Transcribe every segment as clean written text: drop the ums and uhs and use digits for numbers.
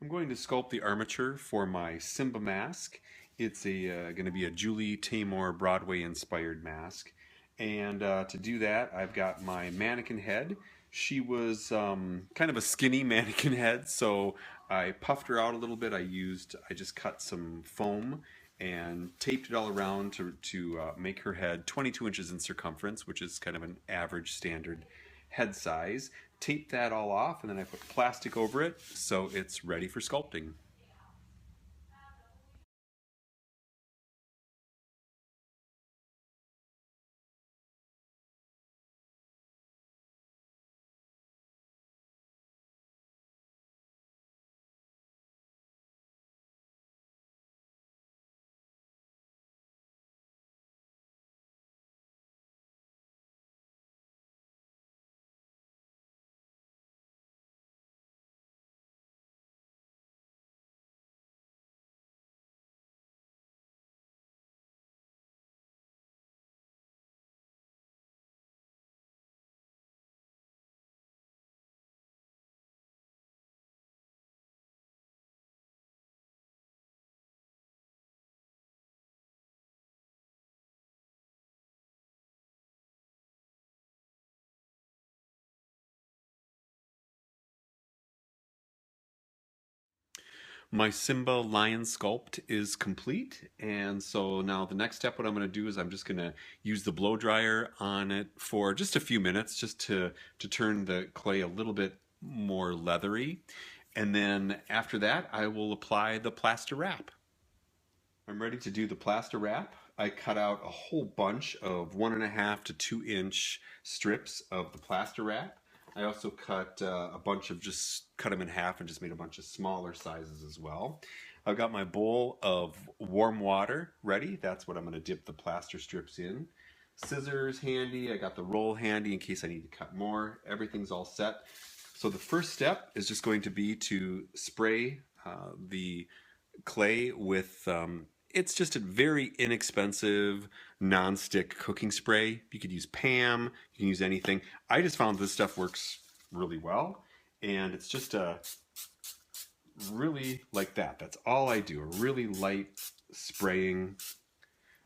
I'm going to sculpt the armature for my Simba mask. It's going to be a Julie Taymor Broadway inspired mask. And to do that, I've got my mannequin head. She was kind of a skinny mannequin head, so I puffed her out a little bit. I just cut some foam and taped it all around to make her head 22 inches in circumference, which is kind of an average standard head size. Tape that all off, and then I put plastic over it so it's ready for sculpting. My Simba lion sculpt is complete, and so now the next step, what I'm going to do is I'm just going to use the blow dryer on it for just a few minutes, just to turn the clay a little bit more leathery, and then after that, I will apply the plaster wrap. I'm ready to do the plaster wrap. I cut out a whole bunch of 1.5 to 2 inch strips of the plaster wrap. I also cut a bunch of just cut them in half and just made a bunch of smaller sizes as well. I've got my bowl of warm water ready. That's what I'm going to dip the plaster strips in. Scissors handy. I got the roll handy in case I need to cut more. Everything's all set. So the first step is just going to be to spray the clay with it's just a very inexpensive non-stick cooking spray. You could use Pam, you can use anything. I just found this stuff works really well, and it's just a really like that. That's all I do. A really light spraying,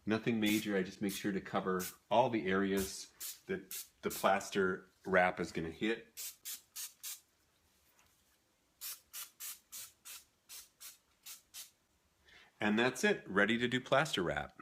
nothing major. I just make sure to cover all the areas that the plaster wrap is going to hit. And that's it, ready to do plaster wrap.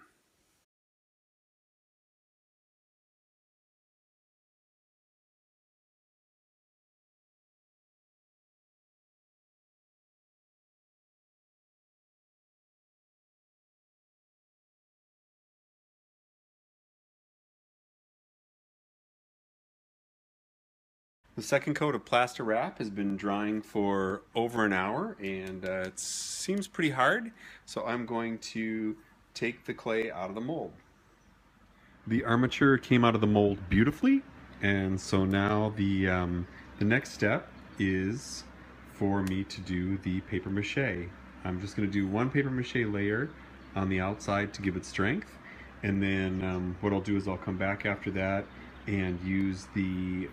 The second coat of plaster wrap has been drying for over an hour, and it seems pretty hard, so I'm going to take the clay out of the mold. The armature came out of the mold beautifully, and so now the next step is for me to do the paper mache. I'm just going to do one paper mache layer on the outside to give it strength, and then what I'll do is I'll come back after that and use the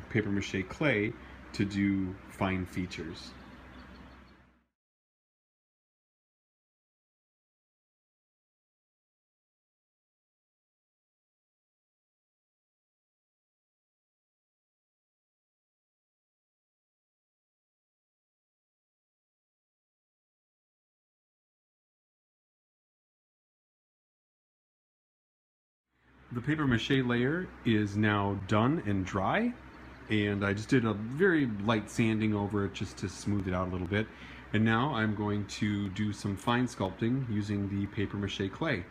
paper mache clay to do fine features. The paper mache layer is now done and dry, and I just did a very light sanding over it just to smooth it out a little bit. And now I'm going to do some fine sculpting using the paper mache clay.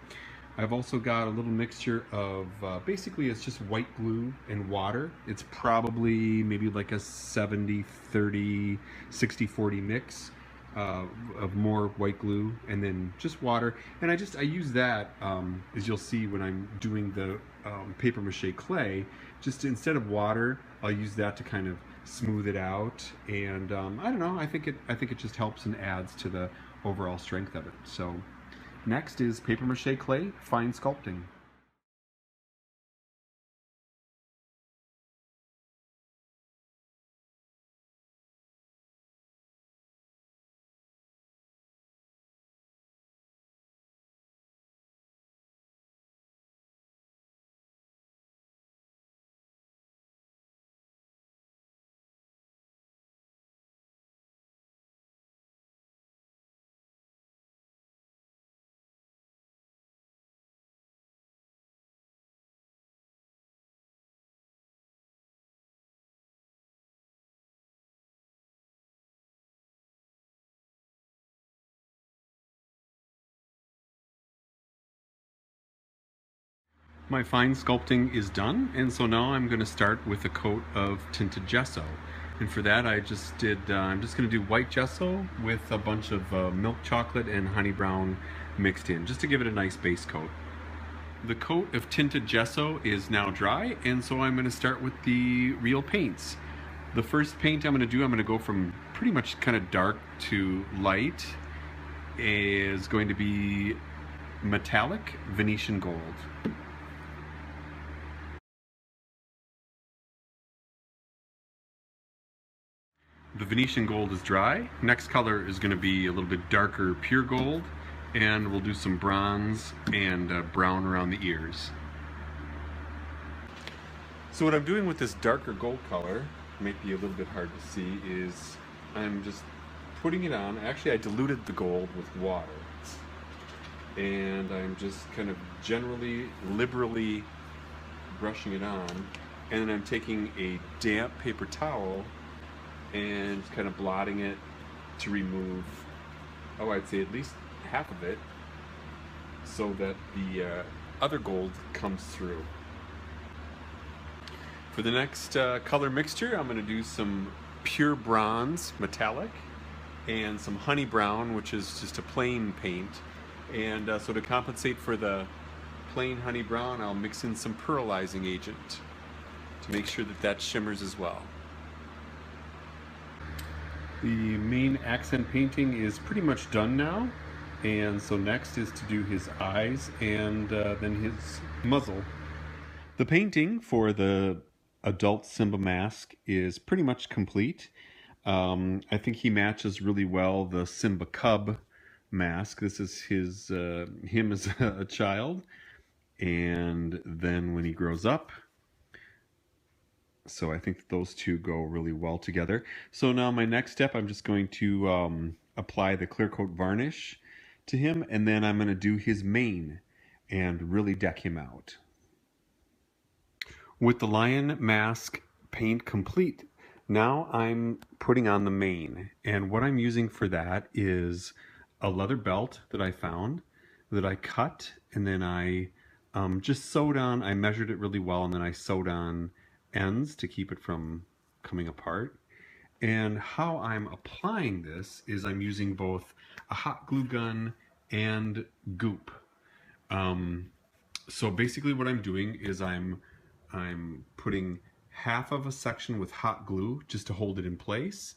I've also got a little mixture of basically it's just white glue and water. It's probably maybe like a 70-30, 60-40 mix of more white glue and then just water. And I use that as you'll see when I'm doing the paper mache clay. Just instead of water, I'll use that to kind of smooth it out. And I don't know. I think it just helps and adds to the overall strength of it. So next is paper mache clay fine sculpting. My fine sculpting is done, and so now I'm going to start with a coat of tinted gesso. And for that I'm just going to do white gesso with a bunch of milk chocolate and honey brown mixed in, just to give it a nice base coat. The coat of tinted gesso is now dry, and so I'm going to start with the real paints. The first paint I'm going to go from pretty much kind of dark to light, is going to be metallic Venetian gold. The Venetian gold is dry. Next color is going to be a little bit darker pure gold, and we'll do some bronze and brown around the ears. So what I'm doing with this darker gold color, might be a little bit hard to see, is I'm just putting it on. Actually, I diluted the gold with water, and I'm just kind of liberally brushing it on, and then I'm taking a damp paper towel and kind of blotting it to remove, I'd say at least half of it, so that the other gold comes through. For the next color mixture, I'm going to do some pure bronze metallic and some honey brown, which is just a plain paint. And so to compensate for the plain honey brown, I'll mix in some paralyzing agent to make sure that that shimmers as well. The main accent painting is pretty much done now, and so next is to do his eyes and then his muzzle. The painting for the adult Simba Mask is pretty much complete. I think he matches really well the Simba Cub mask. This is him as a child, and then when he grows up. So I think those two go really well together. So now my next step, I'm just going to apply the clear coat varnish to him, and then I'm going to do his mane and really deck him out. With the lion mask paint complete, now I'm putting on the mane, and what I'm using for that is a leather belt that I found, that I cut, and then I just sewed on. I measured it really well, and then I sewed on ends to keep it from coming apart. And how I'm applying this is I'm using both a hot glue gun and goop. So basically what I'm doing is I'm putting half of a section with hot glue just to hold it in place,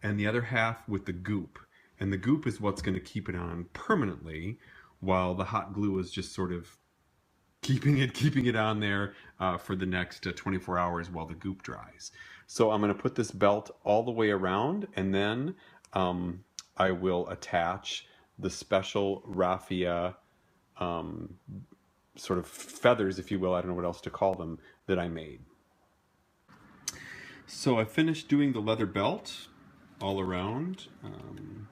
and the other half with the goop. And the goop is what's going to keep it on permanently, while the hot glue is just sort of keeping it on there for the next 24 hours while the goop dries. So I'm going to put this belt all the way around, and then I will attach the special raffia sort of feathers, if you will, I don't know what else to call them, that I made. So I finished doing the leather belt all around.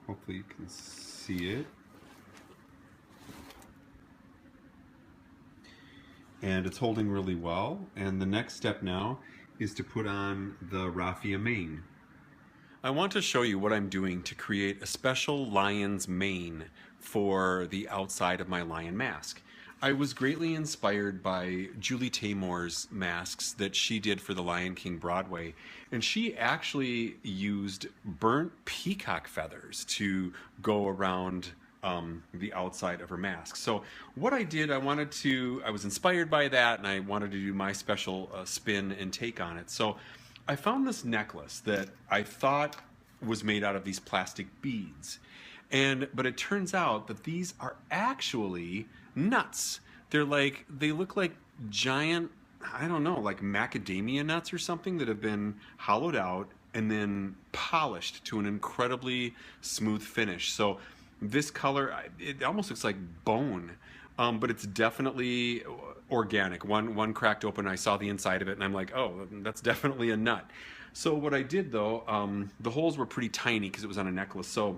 Hopefully you can see it. And it's holding really well. And the next step now is to put on the raffia mane. I want to show you what I'm doing to create a special lion's mane for the outside of my lion mask. I was greatly inspired by Julie Taymor's masks that she did for the Lion King Broadway, and she actually used burnt peacock feathers to go around the outside of her mask. So what I did, I was inspired by that, and I wanted to do my special spin and take on it. So I found this necklace that I thought was made out of these plastic beads. But it turns out that these are actually nuts. They look like giant, I don't know, like macadamia nuts or something that have been hollowed out and then polished to an incredibly smooth finish. So this color, it almost looks like bone, but it's definitely organic. One cracked open, I saw the inside of it, and I'm like, oh, that's definitely a nut. So what I did though, the holes were pretty tiny because it was on a necklace. So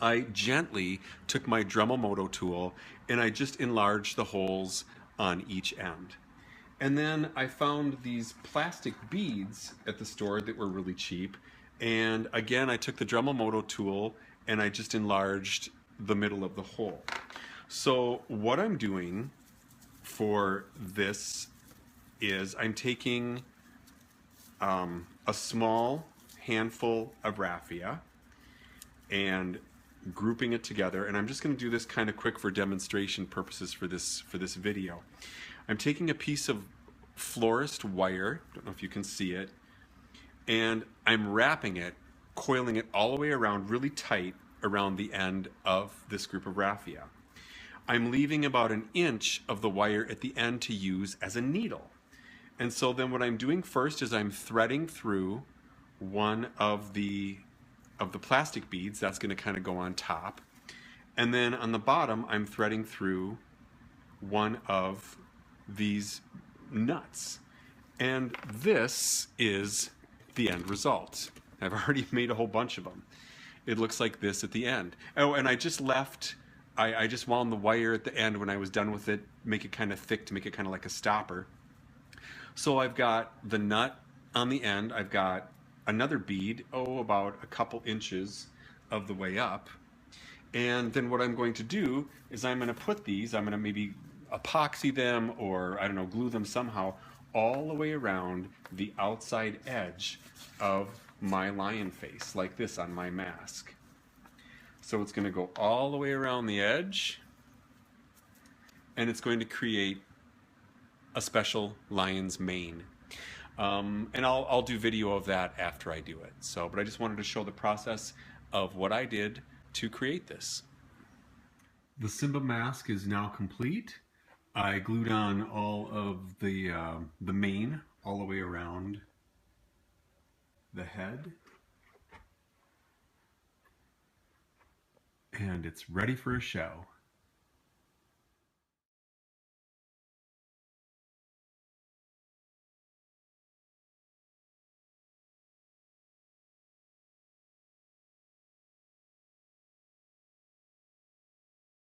I gently took my Dremel Moto tool and I just enlarged the holes on each end. And then I found these plastic beads at the store that were really cheap. And again, I took the Dremel Moto tool and I just enlarged the middle of the hole. So what I'm doing for this is I'm taking a small handful of raffia and grouping it together, and I'm just going to do this kind of quick for demonstration purposes for this video. I'm taking a piece of florist wire, don't know if you can see it, and I'm wrapping it, coiling it all the way around really tight around the end of this group of raffia. I'm leaving about 1 inch of the wire at the end to use as a needle. And so then what I'm doing first is I'm threading through one of the plastic beads. That's going to kind of go on top. And then on the bottom, I'm threading through one of these nuts. And this is the end result. I've already made a whole bunch of them. It looks like this at the end. Oh, and I just left, I just wound the wire at the end when I was done with it, make it kind of thick to make it kind of like a stopper. So I've got the nut on the end, I've got another bead, about a couple inches of the way up. And then what I'm going to do is I'm going to put these, I'm going to maybe epoxy them or, I don't know, glue them somehow all the way around the outside edge of my lion face, like this on my mask. So it's going to go all the way around the edge, and it's going to create a special lion's mane. And I'll do video of that after I do it. So, but I just wanted to show the process of what I did to create this. The Simba mask is now complete. I glued on all of the mane all the way around the head. And it's ready for a show.